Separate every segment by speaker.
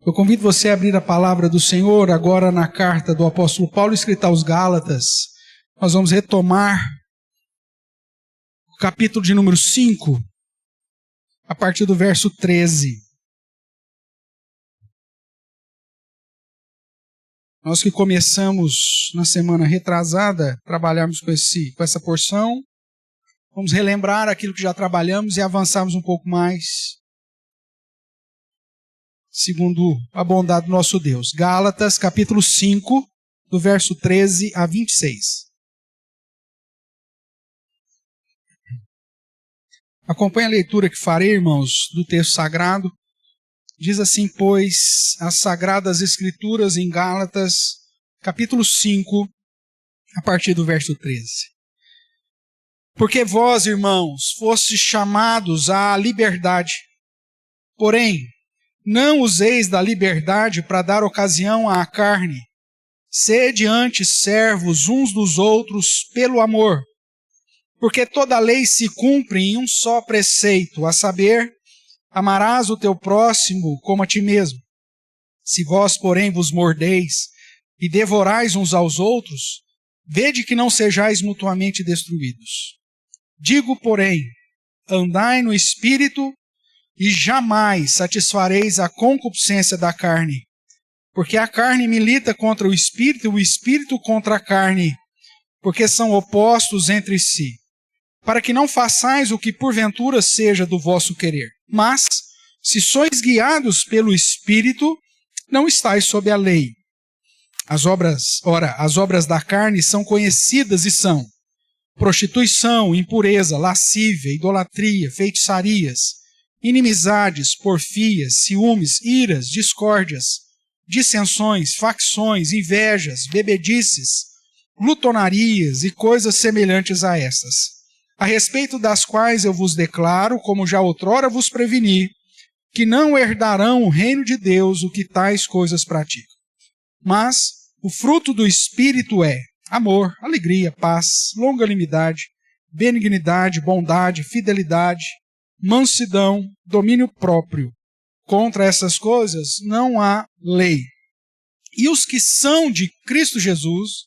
Speaker 1: Eu convido você a abrir a palavra do Senhor agora na carta do apóstolo Paulo escrita aos Gálatas. Nós vamos retomar o capítulo de número 5, a partir do verso 13. Nós que começamos na semana retrasada, trabalharmos com essa porção, vamos relembrar aquilo que já trabalhamos e avançarmos um pouco mais, segundo a bondade do nosso Deus. Gálatas, capítulo 5, do verso 13 a 26. Acompanhe a leitura que farei, irmãos, do texto sagrado. Diz assim, pois, as Sagradas Escrituras em Gálatas, capítulo 5, a partir do verso 13. Porque vós, irmãos, fostes chamados à liberdade, porém, não useis da liberdade para dar ocasião à carne. Sede antes servos uns dos outros pelo amor. Porque toda a lei se cumpre em um só preceito, a saber, amarás o teu próximo como a ti mesmo. Se vós, porém, vos mordeis e devorais uns aos outros, vede que não sejais mutuamente destruídos. Digo, porém, andai no Espírito e jamais satisfareis a concupiscência da carne. Porque a carne milita contra o Espírito contra a carne, porque são opostos entre si, para que não façais o que porventura seja do vosso querer. Mas, se sois guiados pelo Espírito, não estáis sob a lei. As obras da carne são conhecidas e são prostituição, impureza, lascívia, idolatria, feitiçarias, inimizades, porfias, ciúmes, iras, discórdias, dissensões, facções, invejas, bebedices, glutonarias e coisas semelhantes a estas, a respeito das quais eu vos declaro, como já outrora vos preveni, que não herdarão o reino de Deus o que tais coisas praticam. Mas o fruto do Espírito é amor, alegria, paz, longanimidade, benignidade, bondade, fidelidade, mansidão, domínio próprio. Contra essas coisas não há lei. E os que são de Cristo Jesus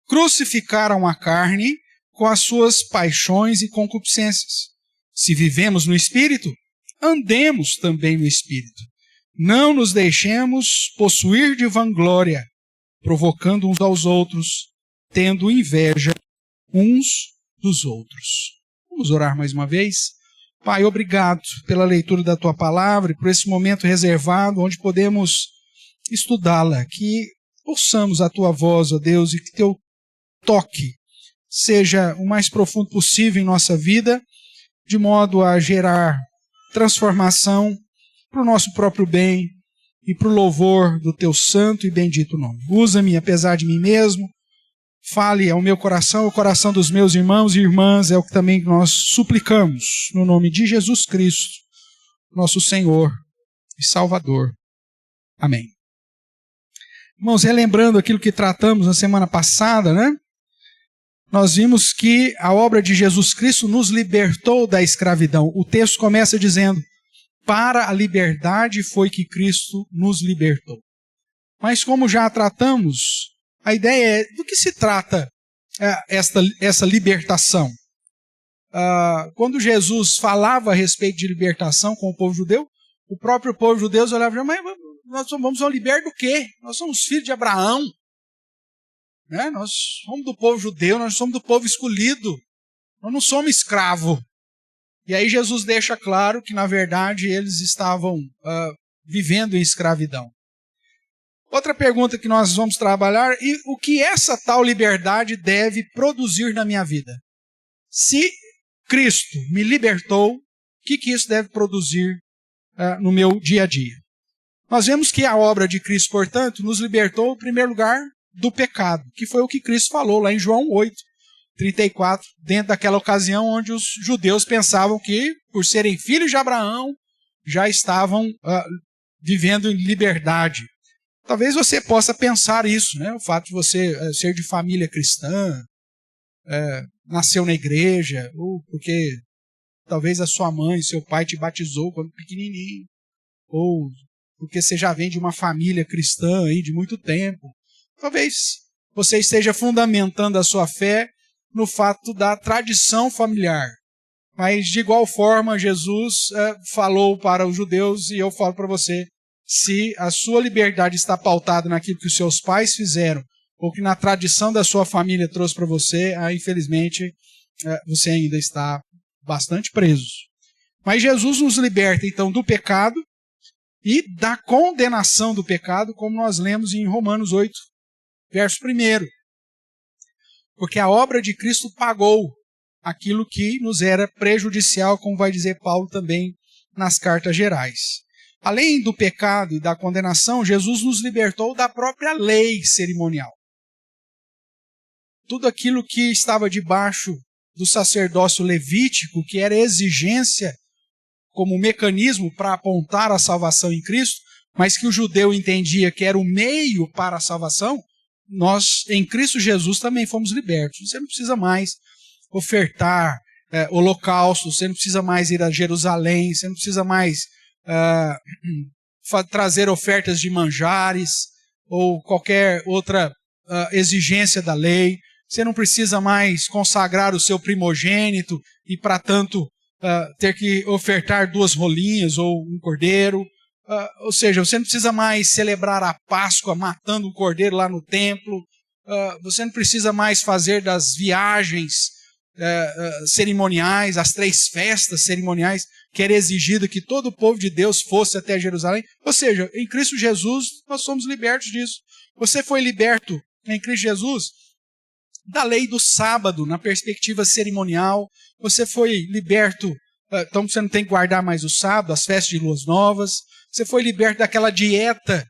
Speaker 1: crucificaram a carne com as suas paixões e concupiscências. Se vivemos no Espírito, andemos também no Espírito. Não nos deixemos possuir de vanglória, provocando uns aos outros, tendo inveja uns dos outros. Vamos orar mais uma vez? Pai, obrigado pela leitura da Tua Palavra e por esse momento reservado onde podemos estudá-la, que ouçamos a Tua voz, ó Deus, e que Teu toque seja o mais profundo possível em nossa vida, de modo a gerar transformação para o nosso próprio bem e para o louvor do Teu santo e bendito nome. Usa-me apesar de mim mesmo, fale ao meu coração, ao coração dos meus irmãos e irmãs, é o que também nós suplicamos, no nome de Jesus Cristo, nosso Senhor e Salvador. Amém. Irmãos, relembrando aquilo que tratamos na semana passada, né? Nós vimos que a obra de Jesus Cristo nos libertou da escravidão. O texto começa dizendo, para a liberdade foi que Cristo nos libertou. Mas como já tratamos, a ideia é do que se trata essa libertação. Quando Jesus falava a respeito de libertação com o povo judeu, o próprio povo judeu olhava, mas nós vamos ao liberto do quê? Nós somos filhos de Abraão. Né? Nós somos do povo judeu, nós somos do povo escolhido. Nós não somos escravos. E aí Jesus deixa claro que, na verdade, eles estavam vivendo em escravidão. Outra pergunta que nós vamos trabalhar, e o que essa tal liberdade deve produzir na minha vida? Se Cristo me libertou, o que isso deve produzir no meu dia a dia? Nós vemos que a obra de Cristo, portanto, nos libertou, em primeiro lugar, do pecado, que foi o que Cristo falou lá em João 8:34, dentro daquela ocasião onde os judeus pensavam que, por serem filhos de Abraão, já estavam vivendo em liberdade. Talvez você possa pensar isso, né? O fato de você ser de família cristã, nasceu na igreja, ou porque talvez a sua mãe, seu pai te batizou quando pequenininho, ou porque você já vem de uma família cristã aí de muito tempo. Talvez você esteja fundamentando a sua fé no fato da tradição familiar. Mas, de igual forma, Jesus falou para os judeus, e eu falo para você, se a sua liberdade está pautada naquilo que os seus pais fizeram, ou que na tradição da sua família trouxe para você, infelizmente, você ainda está bastante preso. Mas Jesus nos liberta, então, do pecado e da condenação do pecado, como nós lemos em Romanos 8, verso 1. Porque a obra de Cristo pagou aquilo que nos era prejudicial, como vai dizer Paulo também nas cartas gerais. Além do pecado e da condenação, Jesus nos libertou da própria lei cerimonial. Tudo aquilo que estava debaixo do sacerdócio levítico, que era exigência como mecanismo para apontar a salvação em Cristo, mas que o judeu entendia que era o meio para a salvação, nós, em Cristo Jesus, também fomos libertos. Você não precisa mais ofertar holocausto, você não precisa mais ir a Jerusalém, você não precisa mais trazer ofertas de manjares ou qualquer outra exigência da lei. Você não precisa mais consagrar o seu primogênito e, para tanto, ter que ofertar 2 rolinhas ou um cordeiro. Ou seja, você não precisa mais celebrar a Páscoa matando um cordeiro lá no templo. Você não precisa mais fazer das viagens cerimoniais, as 3 festas cerimoniais, que era exigido que todo o povo de Deus fosse até Jerusalém. Ou seja, em Cristo Jesus, nós somos libertos disso. Você foi liberto em Cristo Jesus da lei do sábado, na perspectiva cerimonial. Você foi liberto, então você não tem que guardar mais o sábado, as festas de luas novas. Você foi liberto daquela dieta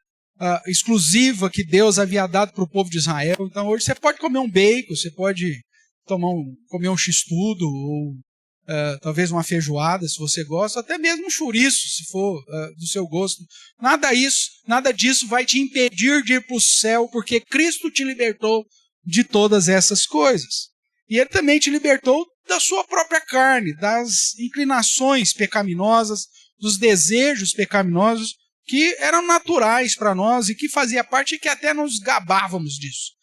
Speaker 1: exclusiva que Deus havia dado para o povo de Israel. Então hoje você pode comer um bacon, você pode comer um x-tudo, ou talvez uma feijoada, se você gosta, até mesmo um chouriço, se for do seu gosto. Nada disso vai te impedir de ir para o céu, porque Cristo te libertou de todas essas coisas. E Ele também te libertou da sua própria carne, das inclinações pecaminosas, dos desejos pecaminosos que eram naturais para nós e que fazia parte e que até nos gabávamos disso.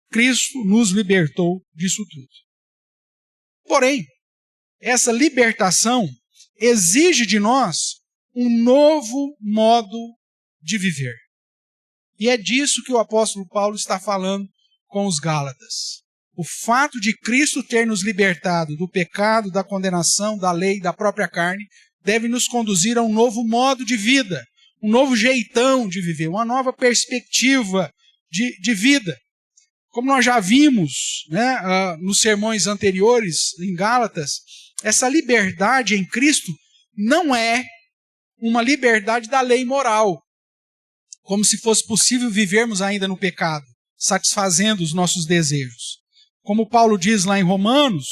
Speaker 1: Cristo nos libertou disso tudo. Porém, essa libertação exige de nós um novo modo de viver. E é disso que o apóstolo Paulo está falando com os Gálatas. O fato de Cristo ter nos libertado do pecado, da condenação, da lei, da própria carne, deve nos conduzir a um novo modo de vida, um novo jeitão de viver, uma nova perspectiva de vida. Como nós já vimos nos sermões anteriores em Gálatas, essa liberdade em Cristo não é uma liberdade da lei moral, como se fosse possível vivermos ainda no pecado, satisfazendo os nossos desejos. Como Paulo diz lá em Romanos,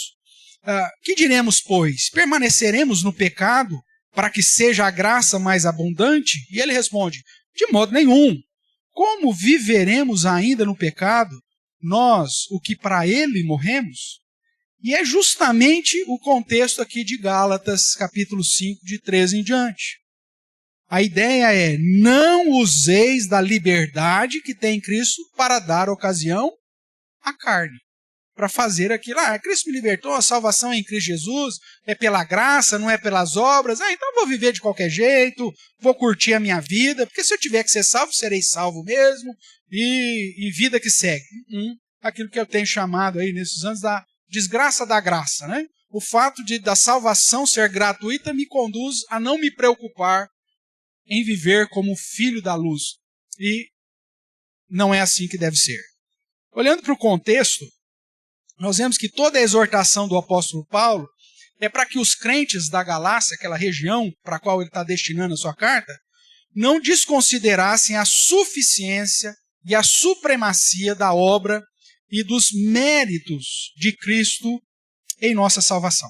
Speaker 1: que diremos, pois? Permaneceremos no pecado para que seja a graça mais abundante? E ele responde, de modo nenhum. Como viveremos ainda no pecado, nós, o que para ele morremos? E é justamente o contexto aqui de Gálatas, capítulo 5, de 13 em diante. A ideia é, não useis da liberdade que tem em Cristo para dar ocasião à carne, para fazer aquilo. Cristo me libertou, a salvação é em Cristo Jesus, é pela graça, não é pelas obras. Então vou viver de qualquer jeito, vou curtir a minha vida, porque se eu tiver que ser salvo, serei salvo mesmo, e vida que segue. Aquilo que eu tenho chamado aí nesses anos da desgraça da graça, né? O fato da salvação ser gratuita me conduz a não me preocupar em viver como filho da luz. E não é assim que deve ser. Olhando para o contexto, nós vemos que toda a exortação do apóstolo Paulo é para que os crentes da Galácia, aquela região para a qual ele está destinando a sua carta, não desconsiderassem a suficiência e a supremacia da obra e dos méritos de Cristo em nossa salvação.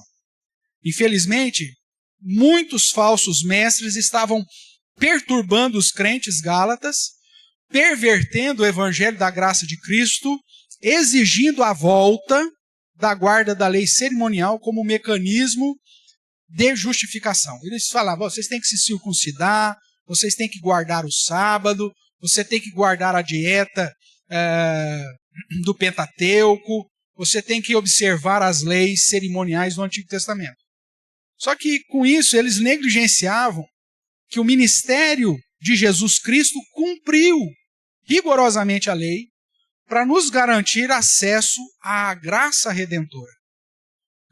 Speaker 1: Infelizmente, muitos falsos mestres estavam perturbando os crentes gálatas, pervertendo o evangelho da graça de Cristo, exigindo a volta da guarda da lei cerimonial como mecanismo de justificação. Eles falavam, vocês têm que se circuncidar, vocês têm que guardar o sábado, você tem que guardar a dieta do Pentateuco, você tem que observar as leis cerimoniais do Antigo Testamento. Só que com isso eles negligenciavam que o ministério de Jesus Cristo cumpriu rigorosamente a lei para nos garantir acesso à graça redentora.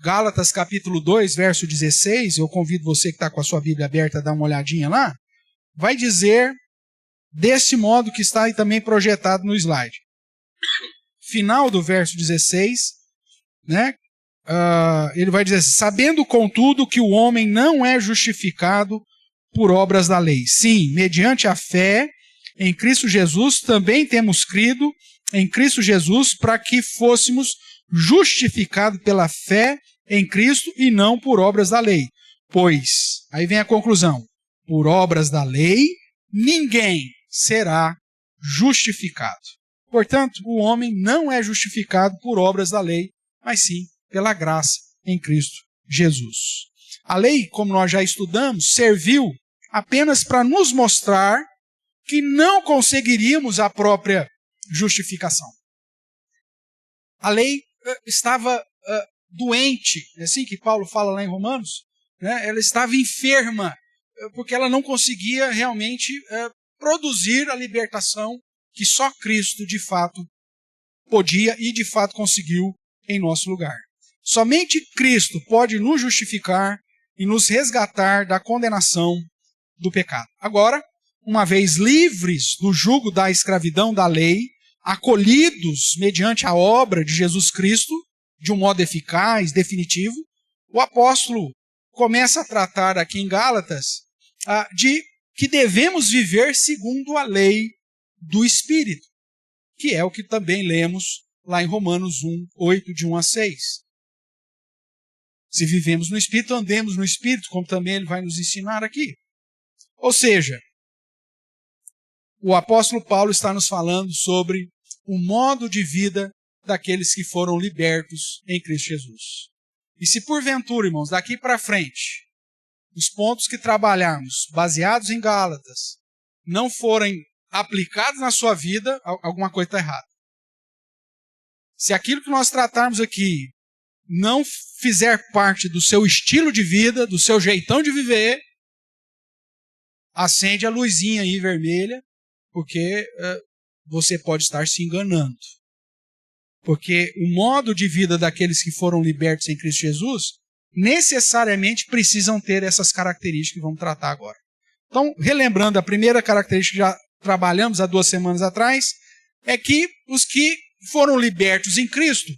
Speaker 1: Gálatas capítulo 2, verso 16, eu convido você que está com a sua Bíblia aberta a dar uma olhadinha lá, vai dizer desse modo que está aí também projetado no slide. Final do verso 16, né? Ele vai dizer assim, sabendo contudo que o homem não é justificado por obras da lei. Sim, mediante a fé em Cristo Jesus, também temos crido em Cristo Jesus para que fôssemos justificados pela fé em Cristo e não por obras da lei. Pois, aí vem a conclusão, por obras da lei, ninguém será justificado. Portanto, o homem não é justificado por obras da lei, mas sim pela graça em Cristo Jesus. A lei, como nós já estudamos, serviu apenas para nos mostrar que não conseguiríamos a própria justificação. A lei estava doente, é assim que Paulo fala lá em Romanos, né? Ela estava enferma, porque ela não conseguia realmente produzir a libertação que só Cristo de fato podia e de fato conseguiu em nosso lugar. Somente Cristo pode nos justificar e nos resgatar da condenação do pecado. Agora, uma vez livres do jugo da escravidão da lei, acolhidos mediante a obra de Jesus Cristo, de um modo eficaz, definitivo, o apóstolo começa a tratar aqui em Gálatas de que devemos viver segundo a lei do Espírito, que é o que também lemos lá em Romanos 1, 8, de 1 a 6. Se vivemos no Espírito, andemos no Espírito, como também ele vai nos ensinar aqui. Ou seja, o apóstolo Paulo está nos falando sobre o modo de vida daqueles que foram libertos em Cristo Jesus. E se porventura, irmãos, daqui para frente, os pontos que trabalharmos, baseados em Gálatas, não forem aplicados na sua vida, alguma coisa está errada. Se aquilo que nós tratarmos aqui não fizer parte do seu estilo de vida, do seu jeitão de viver, acende a luzinha aí vermelha, porque você pode estar se enganando. Porque o modo de vida daqueles que foram libertos em Cristo Jesus necessariamente precisam ter essas características que vamos tratar agora. Então, relembrando a primeira característica que já trabalhamos há 2 semanas atrás, é que os que foram libertos em Cristo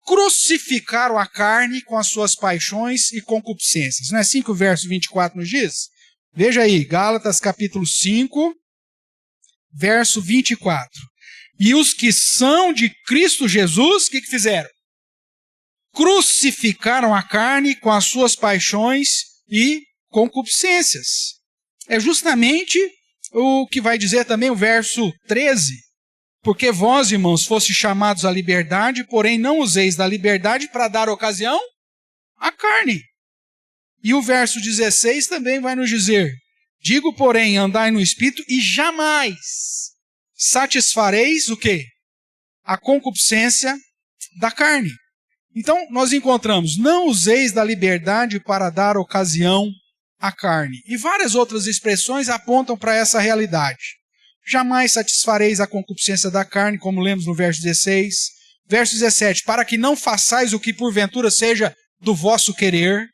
Speaker 1: crucificaram a carne com as suas paixões e concupiscências. Não é assim que o verso 24 nos diz? Veja aí, Gálatas capítulo 5, verso 24. E os que são de Cristo Jesus, o que fizeram? Crucificaram a carne com as suas paixões e concupiscências. É justamente o que vai dizer também o verso 13. Porque vós, irmãos, fostes chamados à liberdade, porém não useis da liberdade para dar ocasião à carne. E o verso 16 também vai nos dizer, digo, porém, andai no Espírito e jamais satisfareis o quê? A concupiscência da carne. Então, nós encontramos, não useis da liberdade para dar ocasião à carne. E várias outras expressões apontam para essa realidade. Jamais satisfareis a concupiscência da carne, como lemos no verso 16. Verso 17, para que não façais o que porventura seja do vosso querer.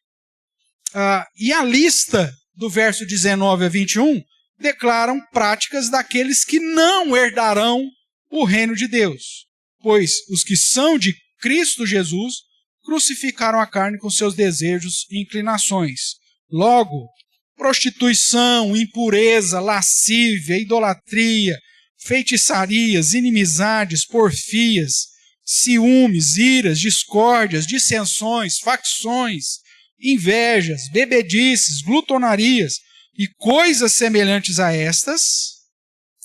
Speaker 1: E a lista do verso 19 a 21 declaram práticas daqueles que não herdarão o reino de Deus. Pois os que são de Cristo Jesus crucificaram a carne com seus desejos e inclinações. Logo, prostituição, impureza, lascívia, idolatria, feitiçarias, inimizades, porfias, ciúmes, iras, discórdias, dissensões, facções, invejas, bebedices, glutonarias e coisas semelhantes a estas,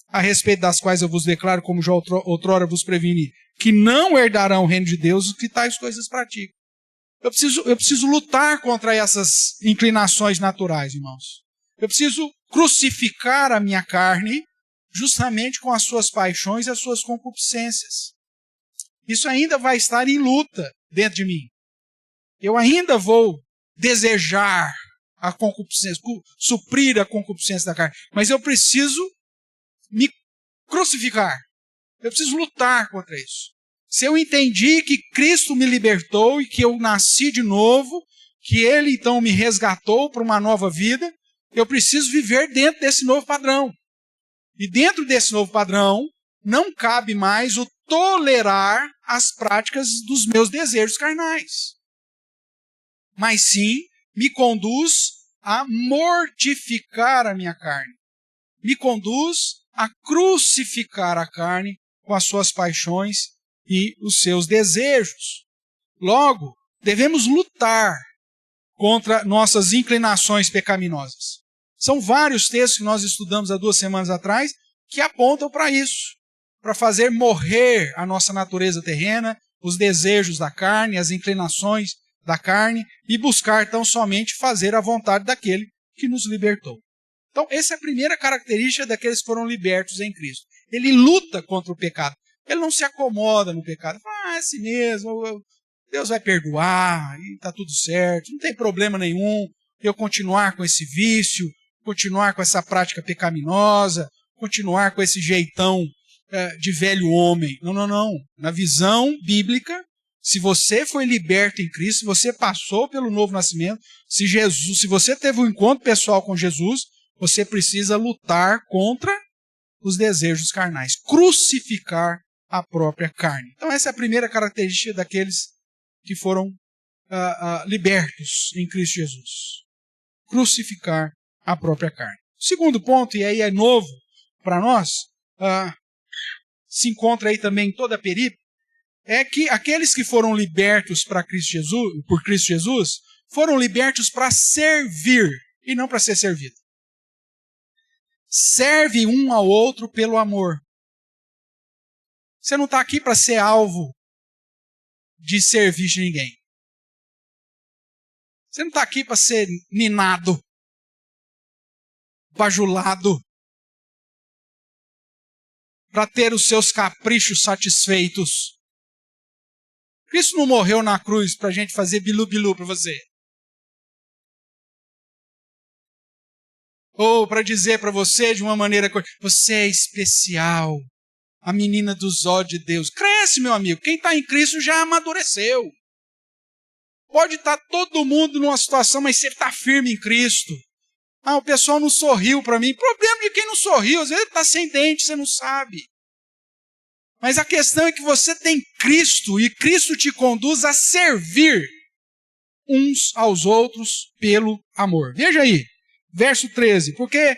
Speaker 1: a respeito das quais eu vos declaro, como já outrora vos preveni, que não herdarão o reino de Deus os que tais coisas praticam. Eu preciso lutar contra essas inclinações naturais, irmãos. Eu preciso crucificar a minha carne justamente com as suas paixões e as suas concupiscências. Isso ainda vai estar em luta dentro de mim. Eu ainda vou desejar a concupiscência, suprir a concupiscência da carne. Mas eu preciso me crucificar. Eu preciso lutar contra isso. Se eu entendi que Cristo me libertou e que eu nasci de novo, que Ele então me resgatou para uma nova vida, eu preciso viver dentro desse novo padrão. E dentro desse novo padrão, não cabe mais o tolerar as práticas dos meus desejos carnais. Mas sim, me conduz a mortificar a minha carne. Me conduz a crucificar a carne com as suas paixões e os seus desejos. Logo, devemos lutar contra nossas inclinações pecaminosas. São vários textos que nós estudamos há 2 semanas atrás que apontam para isso, para fazer morrer a nossa natureza terrena, os desejos da carne, as inclinações da carne e buscar tão somente fazer a vontade daquele que nos libertou. Então, essa é a primeira característica daqueles que foram libertos em Cristo. Ele luta contra o pecado. Ele não se acomoda no pecado. Fala, é assim mesmo, Deus vai perdoar, e está tudo certo, não tem problema nenhum eu continuar com esse vício, continuar com essa prática pecaminosa, continuar com esse jeitão de velho homem. Não, não, não. Na visão bíblica, se você foi liberto em Cristo, se você passou pelo novo nascimento, se você teve um encontro pessoal com Jesus, você precisa lutar contra os desejos carnais, crucificar a própria carne. Então essa é a primeira característica daqueles que foram libertos em Cristo Jesus. Crucificar a própria carne. Segundo ponto, e aí é novo para nós, se encontra aí também em toda a perícope, é que aqueles que foram libertos por Cristo Jesus, foram libertos para servir e não para ser servido. Serve um ao outro pelo amor. Você não está aqui para ser alvo de serviço de ninguém. Você não está aqui para ser ninado, bajulado, para ter os seus caprichos satisfeitos. Cristo não morreu na cruz para a gente fazer bilu-bilu para você. Ou para dizer para você de uma maneira, você é especial, a menina dos olhos de Deus. Cresce, meu amigo, quem está em Cristo já amadureceu. Pode estar todo mundo numa situação, mas você está firme em Cristo. O pessoal não sorriu para mim. Problema de quem não sorriu, às vezes está sem dente, você não sabe. Mas a questão é que você tem Cristo e Cristo te conduz a servir uns aos outros pelo amor. Veja aí, verso 13. Porque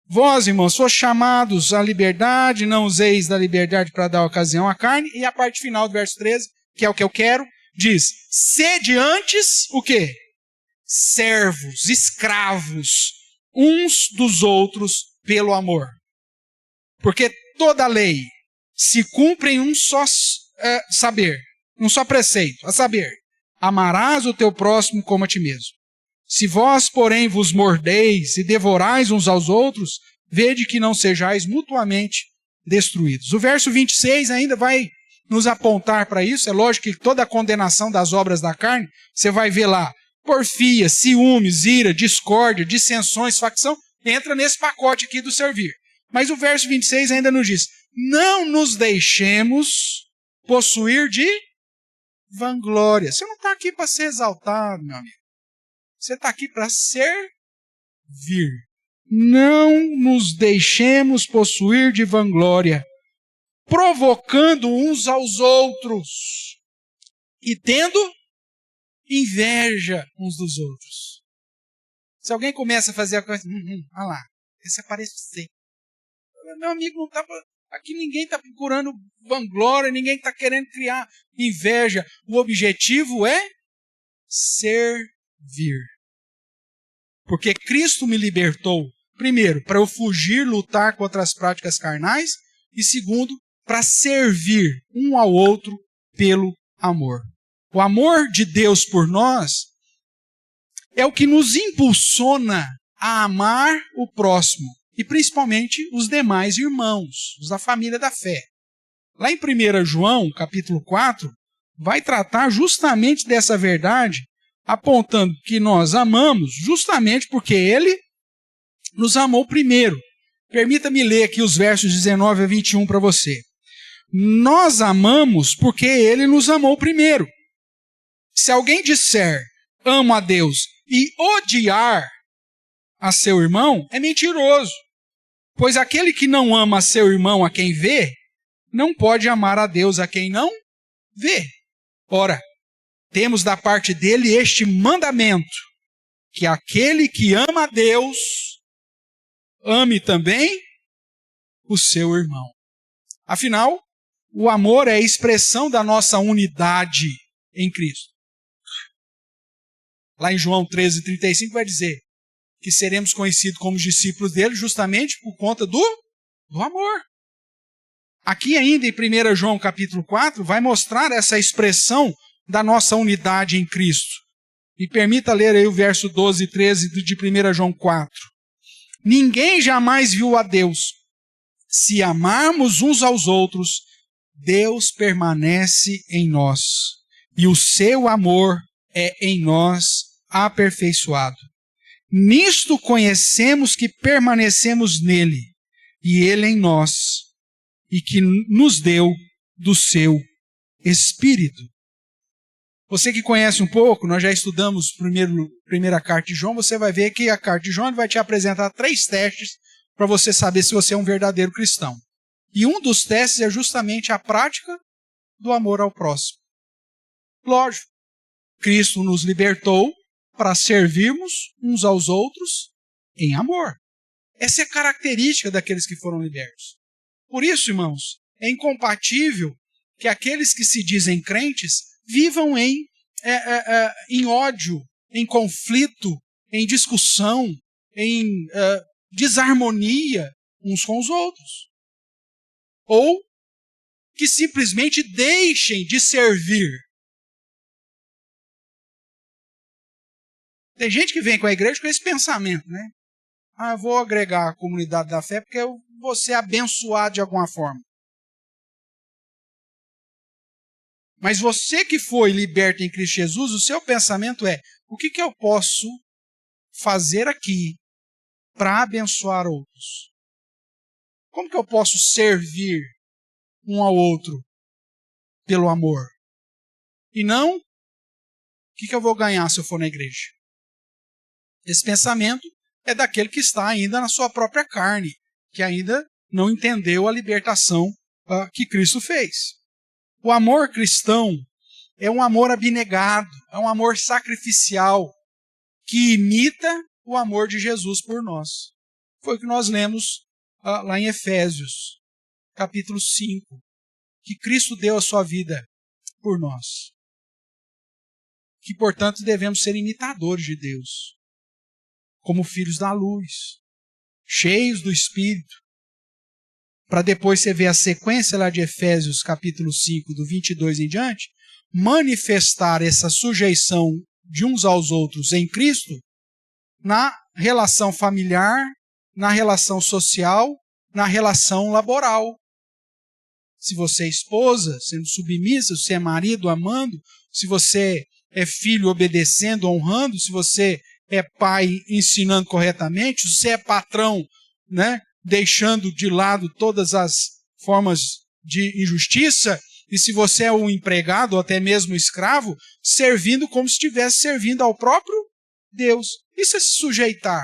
Speaker 1: vós, irmãos, sois chamados à liberdade, não useis da liberdade para dar ocasião à carne. E a parte final do verso 13, que é o que eu quero, diz, sede antes o quê? Servos, escravos, uns dos outros pelo amor. Porque toda lei se cumpre em um só saber, um só preceito, a saber, amarás o teu próximo como a ti mesmo. Se vós, porém, vos mordeis e devorais uns aos outros, vede que não sejais mutuamente destruídos. O verso 26 ainda vai nos apontar para isso. É lógico que toda a condenação das obras da carne, você vai ver lá, porfia, ciúmes, ira, discórdia, dissensões, facção, entra nesse pacote aqui do servir. Mas o verso 26 ainda nos diz, não nos deixemos possuir de vanglória. Você não está aqui para ser exaltado, meu amigo. Você está aqui para servir. Não nos deixemos possuir de vanglória, provocando uns aos outros e tendo inveja uns dos outros. Se alguém começa a fazer a coisa, olha lá, esse parece você. Meu amigo, não tá, aqui ninguém está procurando vanglória, ninguém está querendo criar inveja. O objetivo é servir. Porque Cristo me libertou, primeiro, para eu fugir, lutar contra as práticas carnais, e segundo, para servir um ao outro pelo amor. O amor de Deus por nós é o que nos impulsiona a amar o próximo, e principalmente os demais irmãos, os da família da fé. Lá em 1 João, capítulo 4, vai tratar justamente dessa verdade, apontando que nós amamos justamente porque ele nos amou primeiro. Permita-me ler aqui os versos 19 a 21 para você. Nós amamos porque ele nos amou primeiro. Se alguém disser, amo a Deus, e odiar a seu irmão, é mentiroso. Pois aquele que não ama a seu irmão a quem vê, não pode amar a Deus a quem não vê. Ora, temos da parte dele este mandamento, que aquele que ama a Deus, ame também o seu irmão. Afinal, o amor é a expressão da nossa unidade em Cristo. Lá em João 13:35 vai dizer que seremos conhecidos como discípulos dele justamente por conta do amor. Aqui ainda em 1 João capítulo 4 vai mostrar essa expressão da nossa unidade em Cristo. E permita ler aí o verso 12 e 13 de 1 João 4. Ninguém jamais viu a Deus. Se amarmos uns aos outros, Deus permanece em nós, e o seu amor é em nós aperfeiçoado. Nisto conhecemos que permanecemos nele, e ele em nós, e que nos deu do seu Espírito. Você que conhece um pouco, nós já estudamos primeira carta de João, você vai ver que a carta de João vai te apresentar 3 testes para você saber se você é um verdadeiro cristão. E um dos testes é justamente a prática do amor ao próximo. Lógico, Cristo nos libertou para servirmos uns aos outros em amor. Essa é a característica daqueles que foram libertos. Por isso, irmãos, é incompatível que aqueles que se dizem crentes vivam em ódio, em conflito, em discussão, em desarmonia uns com os outros. Ou que simplesmente deixem de servir. Tem gente que vem com a igreja com esse pensamento, né? Eu vou agregar a comunidade da fé porque eu vou ser abençoado de alguma forma. Mas você que foi liberto em Cristo Jesus, o seu pensamento é, o que eu posso fazer aqui para abençoar outros? Como que eu posso servir um ao outro pelo amor? E não, o que eu vou ganhar se eu for na igreja? Esse pensamento é daquele que está ainda na sua própria carne, que ainda não entendeu a libertação que Cristo fez. O amor cristão é um amor abnegado, é um amor sacrificial, que imita o amor de Jesus por nós. Foi o que nós lemos lá em Efésios, capítulo 5, que Cristo deu a sua vida por nós. Que, portanto, devemos ser imitadores de Deus, como filhos da luz, cheios do Espírito, para depois você ver a sequência lá de Efésios capítulo 5, do 22 em diante, manifestar essa sujeição de uns aos outros em Cristo na relação familiar, na relação social, na relação laboral. Se você é esposa, sendo submissa, se você é marido, amando, se você é filho, obedecendo, honrando, se você é pai, ensinando corretamente, se você é patrão, né, deixando de lado todas as formas de injustiça, e se você é um empregado ou até mesmo escravo, servindo como se estivesse servindo ao próprio Deus. Isso é se sujeitar.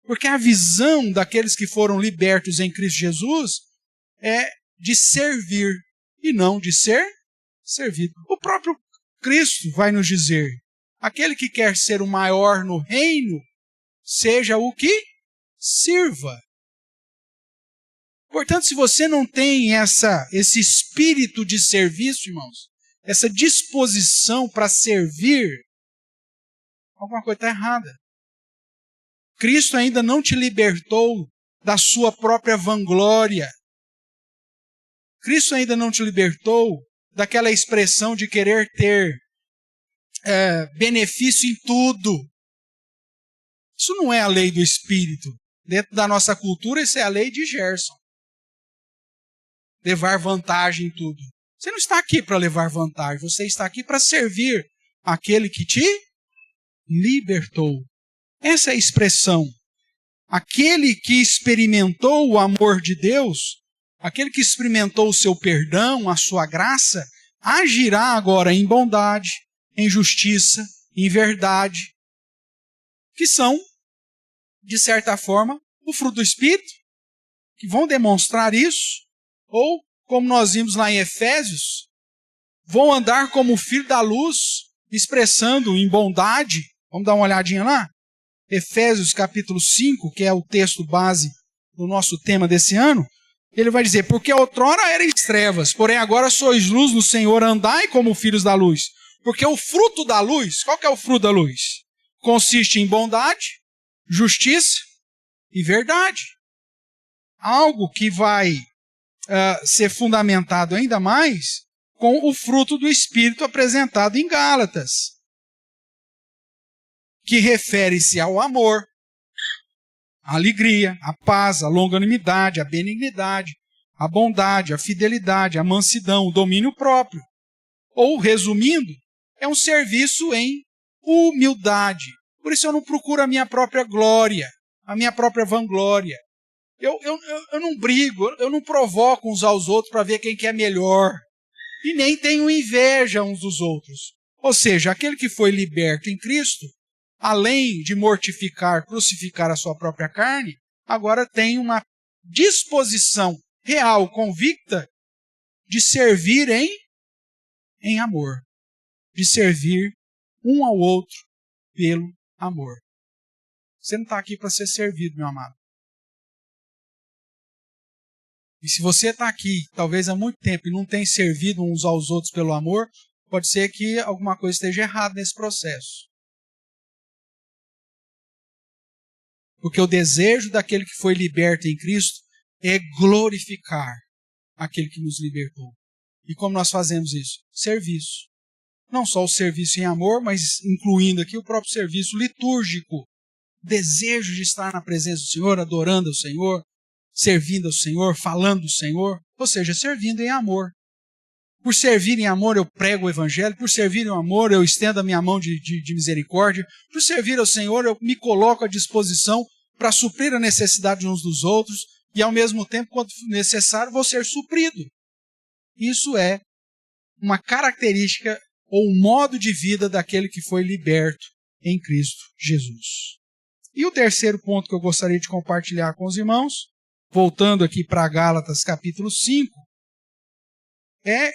Speaker 1: Porque a visão daqueles que foram libertos em Cristo Jesus é de servir e não de ser servido. O próprio Cristo vai nos dizer, aquele que quer ser o maior no reino, seja o que sirva. Portanto, se você não tem esse espírito de serviço, irmãos, essa disposição para servir, alguma coisa está errada. Cristo ainda não te libertou da sua própria vanglória. Cristo ainda não te libertou daquela expressão de querer ter benefício em tudo. Isso não é a lei do Espírito. Dentro da nossa cultura, isso é a lei de Gerson. Levar vantagem em tudo. Você não está aqui para levar vantagem, você está aqui para servir aquele que te libertou. Essa é a expressão. Aquele que experimentou o amor de Deus, aquele que experimentou o seu perdão, a sua graça, agirá agora em bondade, em justiça, em verdade, que são, de certa forma, o fruto do Espírito, que vão demonstrar isso, ou, como nós vimos lá em Efésios, vão andar como filho da luz, expressando em bondade. Vamos dar uma olhadinha lá? Efésios capítulo 5, que é o texto base do nosso tema desse ano, ele vai dizer, porque outrora erais trevas, porém agora sois luz no Senhor, andai como filhos da luz. Porque o fruto da luz, qual que é o fruto da luz? Consiste em bondade, justiça e verdade. Algo que vai ser fundamentado ainda mais com o fruto do Espírito apresentado em Gálatas, que refere-se ao amor, a alegria, a paz, a longanimidade, a benignidade, a bondade, a fidelidade, a mansidão, o domínio próprio. Ou, resumindo, é um serviço em humildade. Por isso eu não procuro a minha própria glória, a minha própria vanglória. Eu não brigo, eu não provoco uns aos outros para ver quem que é melhor. E nem tenho inveja uns dos outros. Ou seja, aquele que foi liberto em Cristo, além de mortificar, crucificar a sua própria carne, agora tem uma disposição real, convicta, de servir em amor. De servir um ao outro pelo amor. Você não está aqui para ser servido, meu amado. E se você está aqui, talvez há muito tempo, e não tem servido uns aos outros pelo amor, pode ser que alguma coisa esteja errada nesse processo. Porque o desejo daquele que foi liberto em Cristo é glorificar aquele que nos libertou. E como nós fazemos isso? Serviço. Não só o serviço em amor, mas incluindo aqui o próprio serviço litúrgico. Desejo de estar na presença do Senhor, adorando ao Senhor, servindo ao Senhor, falando do Senhor, ou seja, servindo em amor. Por servir em amor, eu prego o Evangelho. Por servir em amor, eu estendo a minha mão de misericórdia. Por servir ao Senhor, eu me coloco à disposição para suprir a necessidade uns dos outros e, ao mesmo tempo, quando necessário, vou ser suprido. Isso é uma característica ou um modo de vida daquele que foi liberto em Cristo Jesus. E o terceiro ponto que eu gostaria de compartilhar com os irmãos, voltando aqui para Gálatas capítulo 5, é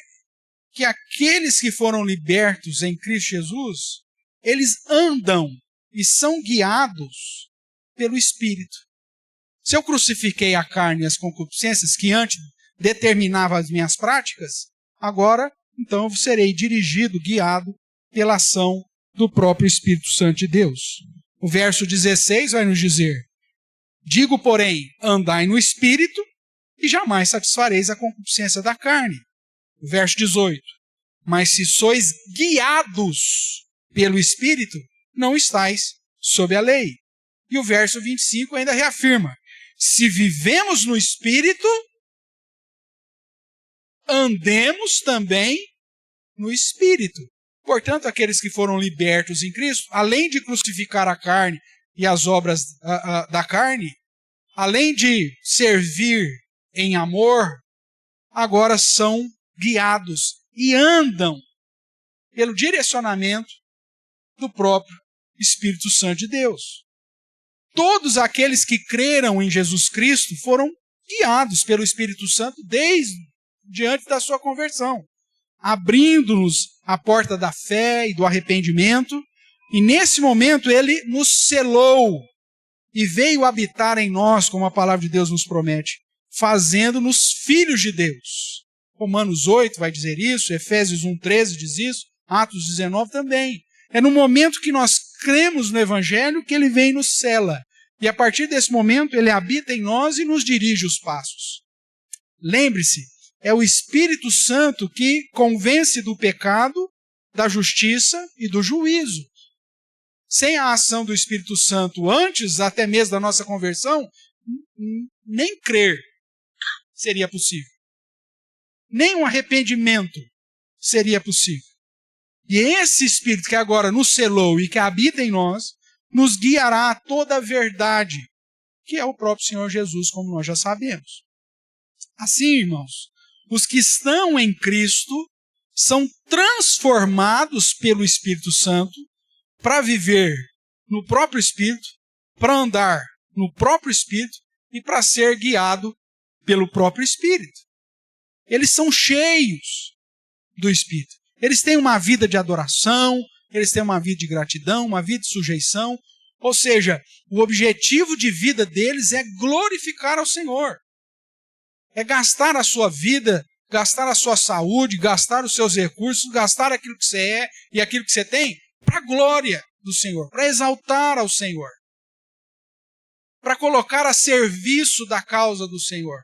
Speaker 1: que aqueles que foram libertos em Cristo Jesus, eles andam e são guiados pelo Espírito. Se eu crucifiquei a carne e as concupiscências que antes determinavam as minhas práticas, agora, então, eu serei dirigido, guiado pela ação do próprio Espírito Santo de Deus. O verso 16 vai nos dizer, digo, porém, andai no Espírito e jamais satisfareis a concupiscência da carne. O verso 18, mas se sois guiados pelo Espírito, não estáis sob a lei. E o verso 25 ainda reafirma, se vivemos no Espírito, andemos também no Espírito. Portanto, aqueles que foram libertos em Cristo, além de crucificar a carne e as obras da carne, além de servir em amor, agora são guiados e andam pelo direcionamento do próprio Espírito Santo de Deus. Todos aqueles que creram em Jesus Cristo foram guiados pelo Espírito Santo desde diante da sua conversão, abrindo-nos a porta da fé e do arrependimento, e nesse momento ele nos selou e veio habitar em nós, como a palavra de Deus nos promete, fazendo-nos filhos de Deus. Romanos 8 vai dizer isso, Efésios 1:13 diz isso, Atos 19 também. É no momento que nós cremos no Evangelho que ele vem e nos sela. E a partir desse momento ele habita em nós e nos dirige os passos. Lembre-se, é o Espírito Santo que convence do pecado, da justiça e do juízo. sem a ação do Espírito Santo antes até mesmo da nossa conversão, nem crer seria possível. Nem um arrependimento seria possível. E esse Espírito que agora nos selou e que habita em nós, nos guiará a toda a verdade, que é o próprio Senhor Jesus, como nós já sabemos. Assim, irmãos, os que estão em Cristo são transformados pelo Espírito Santo para viver no próprio Espírito, para andar no próprio Espírito e para ser guiado pelo próprio Espírito. Eles são cheios do Espírito. Eles têm uma vida de adoração, eles têm uma vida de gratidão, uma vida de sujeição. Ou seja, o objetivo de vida deles é glorificar ao Senhor. É gastar a sua vida, gastar a sua saúde, gastar os seus recursos, gastar aquilo que você é e aquilo que você tem para a glória do Senhor, para exaltar ao Senhor, para colocar a serviço da causa do Senhor.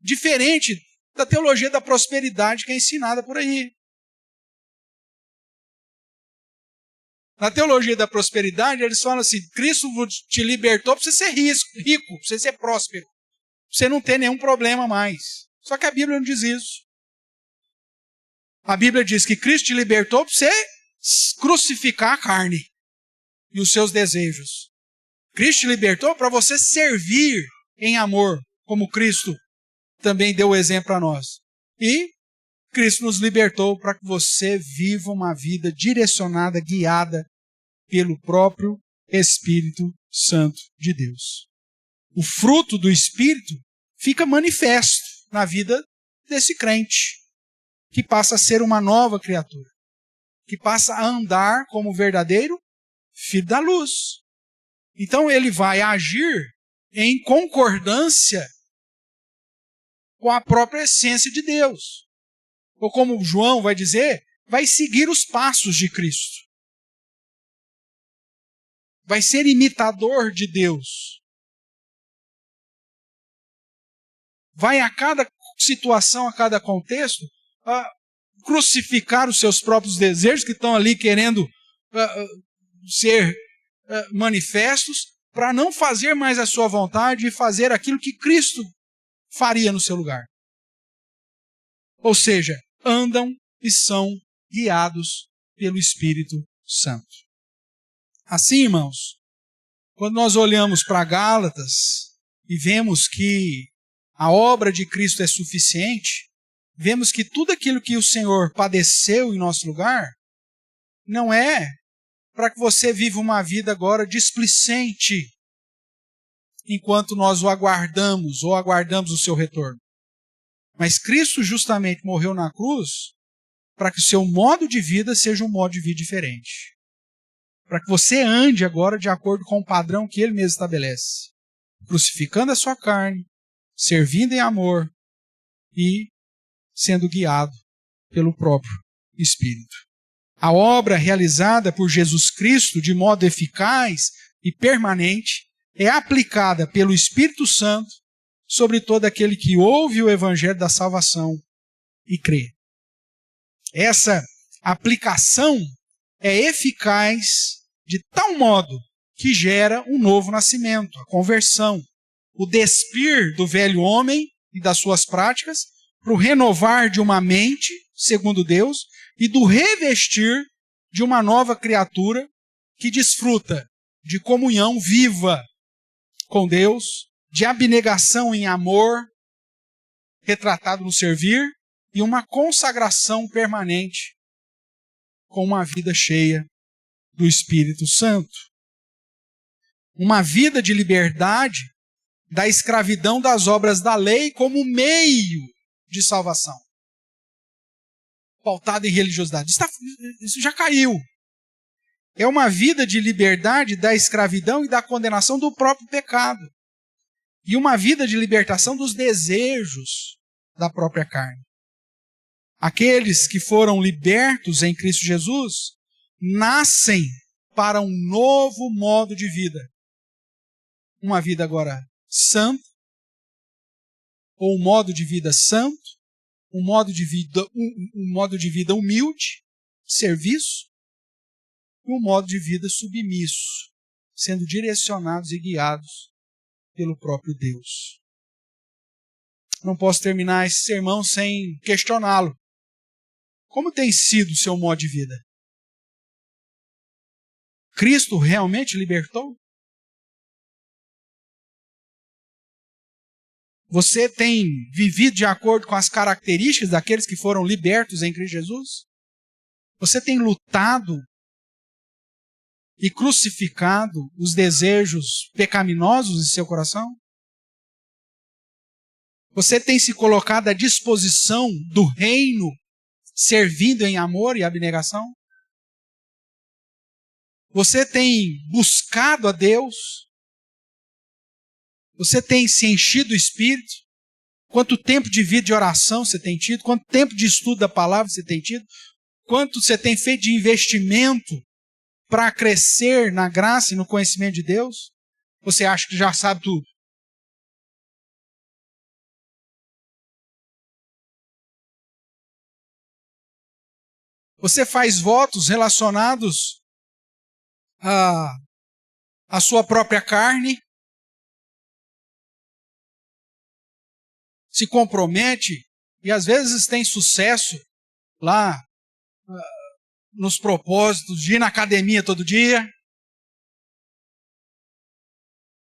Speaker 1: Diferente da teologia da prosperidade que é ensinada por aí. Na teologia da prosperidade, eles falam assim, Cristo te libertou para você ser rico, para você ser próspero, para você não ter nenhum problema mais. Só que a Bíblia não diz isso. A Bíblia diz que Cristo te libertou para você crucificar a carne e os seus desejos. Cristo te libertou para você servir em amor, como Cristo também deu o exemplo para nós. E Cristo nos libertou para que você viva uma vida direcionada, guiada pelo próprio Espírito Santo de Deus. O fruto do Espírito fica manifesto na vida desse crente, que passa a ser uma nova criatura, que passa a andar como verdadeiro filho da luz. Então ele vai agir em concordância com a própria essência de Deus. Ou como João vai dizer, vai seguir os passos de Cristo. Vai ser imitador de Deus. Vai a cada situação, a cada contexto, crucificar os seus próprios desejos que estão ali querendo ser manifestos, para não fazer mais a sua vontade e fazer aquilo que Cristo faria no seu lugar. Ou seja, andam e são guiados pelo Espírito Santo. Assim, irmãos, quando nós olhamos para Gálatas e vemos que a obra de Cristo é suficiente, vemos que tudo aquilo que o Senhor padeceu em nosso lugar não é para que você viva uma vida agora displicente enquanto nós o aguardamos ou aguardamos o seu retorno. Mas Cristo justamente morreu na cruz para que o seu modo de vida seja um modo de vida diferente. Para que você ande agora de acordo com o padrão que Ele mesmo estabelece. Crucificando a sua carne, servindo em amor e sendo guiado pelo próprio Espírito. A obra realizada por Jesus Cristo de modo eficaz e permanente é aplicada pelo Espírito Santo sobre todo aquele que ouve o Evangelho da salvação e crê. Essa aplicação é eficaz de tal modo que gera um novo nascimento, a conversão, o despir do velho homem e das suas práticas, para o renovar de uma mente, segundo Deus, e do revestir de uma nova criatura que desfruta de comunhão viva com Deus, de abnegação em amor, retratado no servir, e uma consagração permanente com uma vida cheia do Espírito Santo. Uma vida de liberdade da escravidão das obras da lei como meio de salvação. Pautada em religiosidade. Isso já caiu. É uma vida de liberdade da escravidão e da condenação do próprio pecado. E uma vida de libertação dos desejos da própria carne. Aqueles que foram libertos em Cristo Jesus nascem para um novo modo de vida. Uma vida agora santa, ou um modo de vida santo, um modo de vida humilde, serviço, e um modo de vida submisso, sendo direcionados e guiados pelo próprio Deus. Não posso terminar esse sermão sem questioná-lo. Como tem sido o seu modo de vida? Cristo realmente libertou? Você tem vivido de acordo com as características daqueles que foram libertos em Cristo Jesus? Você tem lutado e crucificado os desejos pecaminosos de seu coração? Você tem se colocado à disposição do reino, servindo em amor e abnegação? Você tem buscado a Deus? Você tem se enchido do Espírito? Quanto tempo de vida de oração você tem tido? Quanto tempo de estudo da palavra você tem tido? Quanto você tem feito de investimento para crescer na graça e no conhecimento de Deus? Você acha que já sabe tudo? Você faz votos relacionados à sua própria carne? Se compromete e às vezes tem sucesso lá nos propósitos de ir na academia todo dia,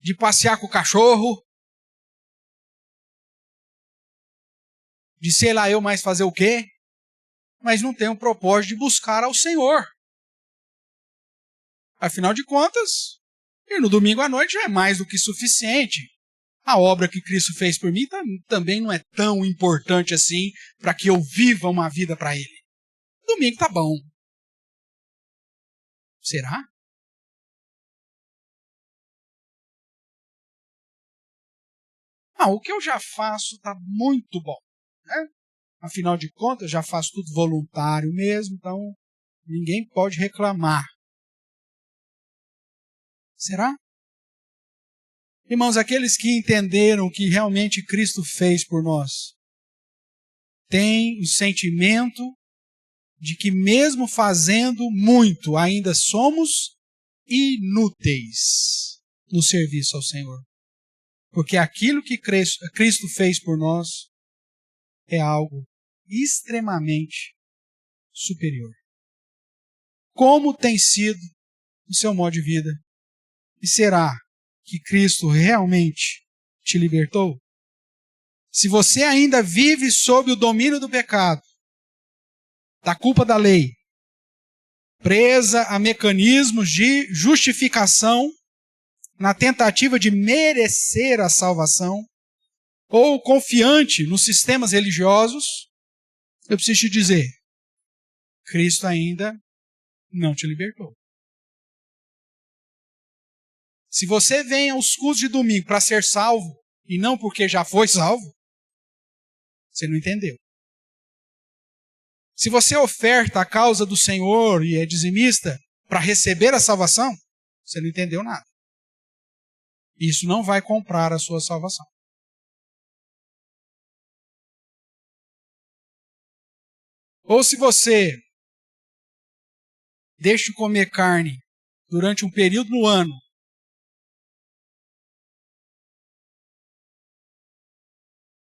Speaker 1: de passear com o cachorro, de sei lá eu mais fazer o quê, mas não tem o propósito de buscar ao Senhor. Afinal de contas, ir no domingo à noite já é mais do que suficiente. A obra que Cristo fez por mim também não é tão importante assim para que eu viva uma vida para Ele. Domingo tá bom. Será? O que eu já faço está muito bom, né? Afinal de contas, já faço tudo voluntário mesmo, então ninguém pode reclamar. Será? Irmãos, aqueles que entenderam o que realmente Cristo fez por nós, têm o sentimento de que mesmo fazendo muito, ainda somos inúteis no serviço ao Senhor. Porque aquilo que Cristo fez por nós é algo extremamente superior. Como tem sido o seu modo de vida? E será que Cristo realmente te libertou? Se você ainda vive sob o domínio do pecado, da culpa da lei, presa a mecanismos de justificação na tentativa de merecer a salvação, ou confiante nos sistemas religiosos, eu preciso te dizer, Cristo ainda não te libertou. Se você vem aos cultos de domingo para ser salvo, e não porque já foi salvo, você não entendeu. Se você oferta a causa do Senhor e é dizimista para receber a salvação, você não entendeu nada. Isso não vai comprar a sua salvação. Ou se você deixa de comer carne durante um período no ano,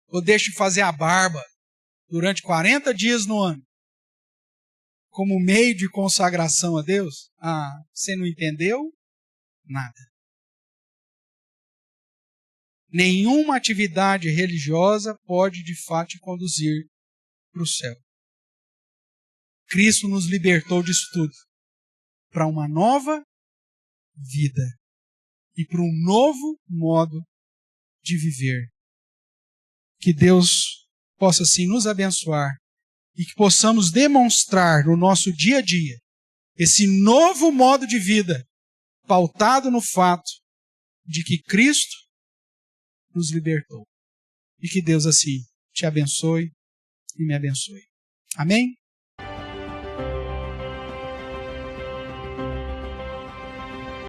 Speaker 1: ou deixa de fazer a barba durante 40 dias no ano, como meio de consagração a Deus, você não entendeu nada. Nenhuma atividade religiosa pode de fato te conduzir para o céu. Cristo nos libertou disso tudo para uma nova vida e para um novo modo de viver. Que Deus possa assim nos abençoar e que possamos demonstrar no nosso dia a dia esse novo modo de vida pautado no fato de que Cristo nos libertou. E que Deus assim te abençoe e me abençoe. Amém?